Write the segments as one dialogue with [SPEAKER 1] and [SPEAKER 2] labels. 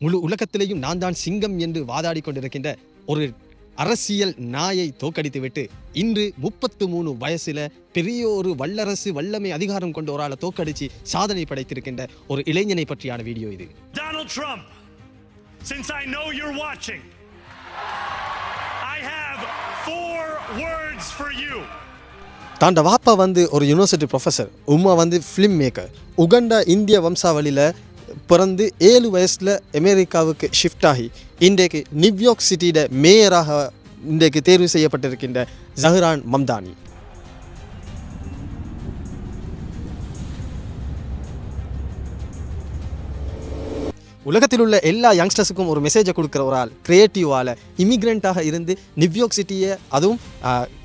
[SPEAKER 1] முழு உலகத்திலேயும் நான் தான் சிங்கம் என்று வாதாடி கொண்டிருக்கின்ற ஒரு அரசியல் நாயை தோக்கடித்துவிட்டு இன்று 33 வயசுல பெரிய ஒரு வல்லரசு வல்லமை அதிகாரம் கொண்ட ஒரு ஆளை தோக்கடிச்சு சாதனை படைத்திருக்கின்ற ஒரு இளைஞனை பற்றியான வீடியோ இது.
[SPEAKER 2] Donald Trump, since I know you're watching, I have 4 words for you.
[SPEAKER 1] தாண்ட வாப்பா ஒரு யூனிவர்சிட்டி ப்ரொஃபஸர், உம்மா ஃபிலிம் மேக்கர். உகண்டா இந்திய வம்சாவளியில் பிறந்து 7 வயசில் அமெரிக்காவுக்கு ஷிஃப்ட் ஆகி இன்றைக்கு நியூயார்க் சிட்டியோட மேயராக இன்றைக்கு தேர்வு செய்யப்பட்டிருக்கின்ற ஜஹ்ரான் மம்தானி. உலகத்தில் உள்ள எல்லா யங்ஸ்டர்ஸுக்கும் ஒரு மெசேஜை கொடுக்குற ஒரு ஆள், கிரியேட்டிவால் இமிக்ரெண்ட்டாக இருந்து நியூயார்க் சிட்டியை, அதுவும்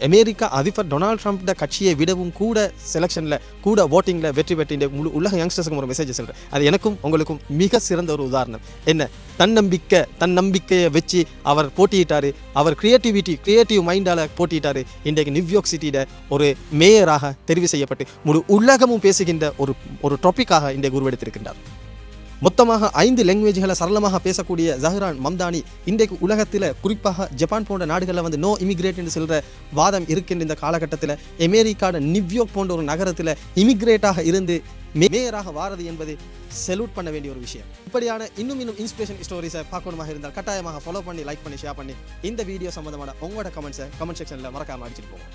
[SPEAKER 1] அமெரிக்கா அதிபர் டொனால்ட் ட்ரம்ப்ட கட்சியை விடவும் கூட செலெக்ஷனில் கூட ஓட்டிங்கில் வெற்றி பெற்ற முழு உலக யங்ஸ்டர்ஸுக்கும் ஒரு மெசேஜை சொல்கிறேன். அது எனக்கும் உங்களுக்கும் மிக சிறந்த ஒரு உதாரணம். என்ன தன்னம்பிக்கையை வச்சு அவர் போட்டியிட்டார். அவர் கிரியேட்டிவ் மைண்டால் போட்டியிட்டார். இன்றைக்கு நியூயார்க் சிட்டியோட ஒரு மேயராக தெரிவு செய்யப்பட்டு முழு உலகமும் பேசுகின்ற ஒரு டாப்பிக்காக இன்றைக்கு உருவெடுத்திருக்கின்றார். மொத்தமாக 5 லாங்குவேஜ்களை சரளமாக பேசக்கூடிய ஜஹ்ரான் மம்தானி இன்றைக்கு உலகத்தில் குறிப்பாக ஜப்பான் போன்ற நாடுகளில் நோ இமிகிரேட் என்று சொல்கிற வாதம் இருக்கின்ற இந்த காலகட்டத்தில் அமெரிக்காவோட நியூயார்க் போன்ற ஒரு நகரத்தில் இமிகிரேட்டாக இருந்து மேயராக வாரது என்பது செலூட் பண்ண வேண்டிய ஒரு விஷயம். இப்படியான இன்னும் இன்ஸ்பிரேஷன் ஸ்டோரிஸை பார்க்கணுமாக இருந்தால் கட்டாயமாக ஃபாலோ பண்ணி, லைக் பண்ணி, ஷேர் பண்ணி இந்த வீடியோ சம்பந்தமான உங்களோட கமெண்ட் செக்ஷனில் மறக்காமல் அடிச்சுட்டு போங்க.